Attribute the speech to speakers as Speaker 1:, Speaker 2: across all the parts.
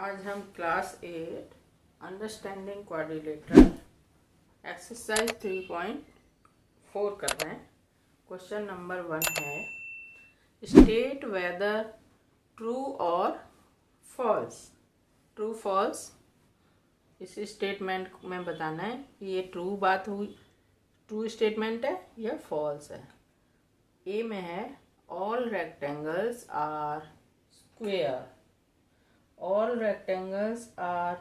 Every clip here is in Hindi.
Speaker 1: आज हम क्लास 8 अंडरस्टैंडिंग क्वाड्रिलेटरल एक्सरसाइज 3.4 कर रहे हैं। क्वेश्चन नंबर 1 है स्टेट वेदर ट्रू और फॉल्स। ट्रू फॉल्स इस स्टेटमेंट में बताना है कि ये ट्रू बात हुई, ट्रू स्टेटमेंट है या फॉल्स है। ए में है all rectangles are square. All rectangles are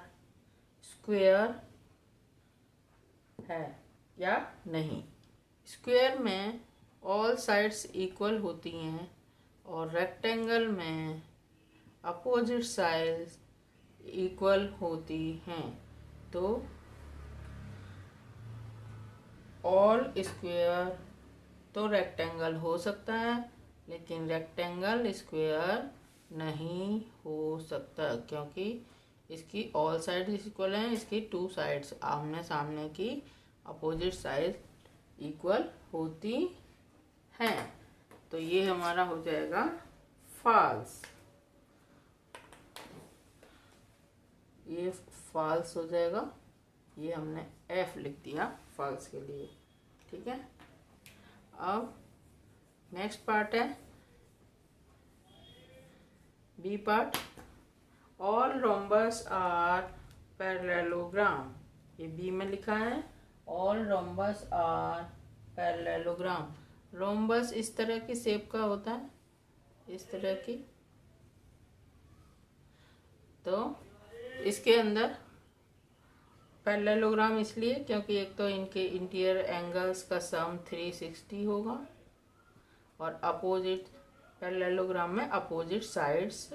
Speaker 1: square है या नहीं। स्क्वेयर में ऑल साइड्स इक्वल होती हैं और रेक्टेंगल में अपोजिट साइड्स इक्वल होती हैं। तो ऑल स्क्वेयर तो रेक्टेंगल हो सकता है, लेकिन रेक्टेंगल स्क्वेयर नहीं हो सकता क्योंकि इसकी ऑल साइड इक्वल हैं, इसकी टू साइड्स आमने सामने की अपोजिट साइड इक्वल होती हैं। तो ये हमारा हो जाएगा फॉल्स। ये फॉल्स हो जाएगा। ये हमने एफ लिख दिया फॉल्स के लिए। ठीक है। अब नेक्स्ट पार्ट है B part. All rhombus are parallelogram. ये बी में लिखा है all rhombus are parallelogram. Rhombus इस तरह की शेप का होता है, इस तरह की। तो इसके अंदर पैरेललोग्राम इसलिए क्योंकि एक तो इनके इंटीरियर एंगल्स का सम 360 होगा और अपोजिट पैरेललोग्राम में अपोजिट साइड्स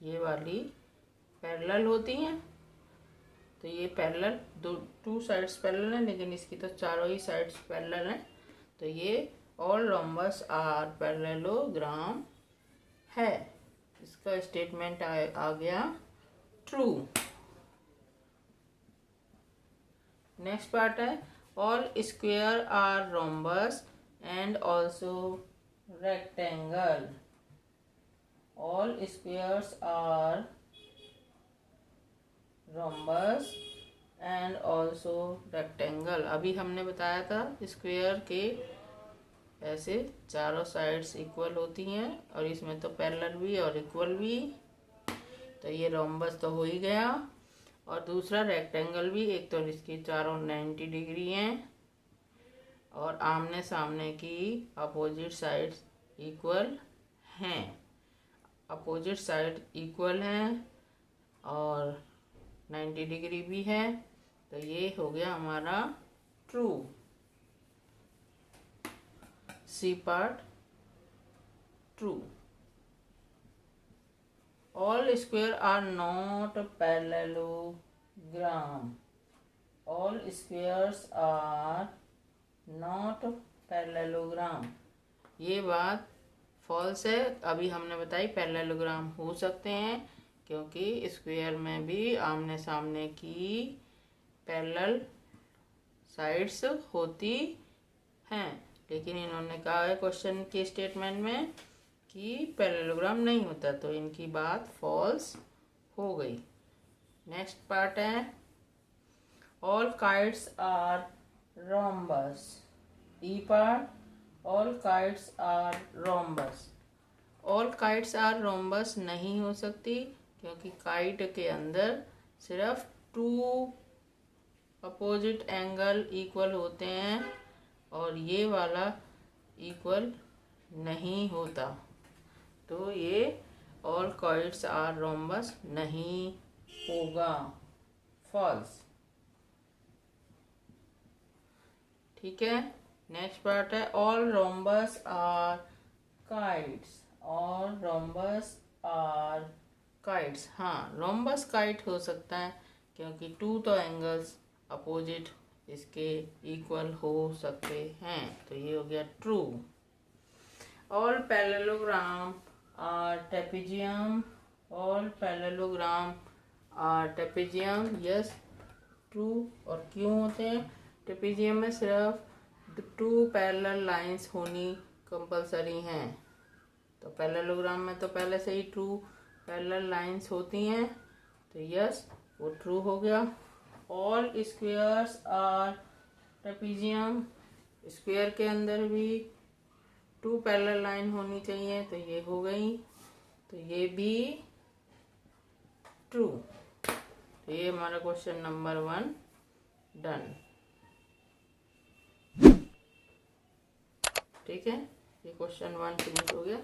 Speaker 1: ये वाली पैरेलल होती हैं। तो ये पैरेलल टू साइड्स पैरेलल हैं, लेकिन इसकी तो चारों ही साइड्स पैरेलल हैं। तो ये ऑल रोम्बस आर पैरेललोग्राम है। इसका स्टेटमेंट आ गया ट्रू। नेक्स्ट पार्ट है all square are rhombus and also rectangle. All squares are rhombus and also rectangle. अभी हमने बताया था स्क्वेयर के ऐसे चारों साइड्स इक्वल होती हैं और इसमें तो पैरेलल भी और इक्वल भी। तो ये रोम्बस तो हो ही गया। और दूसरा रेक्टेंगल भी, एक तो इसकी चारों 90 डिग्री हैं और आमने सामने की अपोजिट साइड्स इक्वल हैं। अपोजिट साइड इक्वल हैं और 90 डिग्री भी है। तो ये हो गया हमारा true. C part true. All square are not parallelogram. All squares are not parallelogram. ये बात फॉल्स है। अभी हमने बताई पैरेललोग्राम हो सकते हैं क्योंकि स्क्वायर में भी आमने सामने की पैरेलल साइड्स होती हैं, लेकिन इन्होंने कहा है क्वेश्चन के स्टेटमेंट में कि पैरेललोग्राम नहीं होता, तो इनकी बात फॉल्स हो गई। नेक्स्ट पार्ट है all kites are rhombus. E part all kites are rhombus. All kites are rhombus नहीं हो सकती क्योंकि काइट के अंदर सिर्फ टू अपोजिट एंगल इक्वल होते हैं और ये वाला इक्वल नहीं होता। तो ये ऑल काइट्स आर रोम्बस नहीं होगा, फॉल्स। ठीक है। नेक्स्ट पार्ट है all rhombus are kites. All rhombus are kites. हाँ, रोम्बस काइट हो सकता है क्योंकि टू तो एंगल्स अपोजिट इसके इक्वल हो सकते हैं। तो ये हो गया true. All parallelogram are trapezium. All parallelogram are trapezium. Yes, true. और क्यों होते हैं? ट्रेपेजियम में सिर्फ टू पैरेलल लाइंस होनी कंपलसरी हैं। तो पैरेललोग्राम में तो पहले से ही टू पैरेलल लाइंस होती हैं तो यस वो ट्रू हो गया। All squares are trapezium, square के अंदर भी 2 पैरेलल लाइन होनी चाहिए, तो ये हो गई, तो ये भी ट्रू। तो ये हमारा क्वेश्चन नंबर 1 डन। ठीक है, ये क्वेश्चन 1 फिनिश हो गया।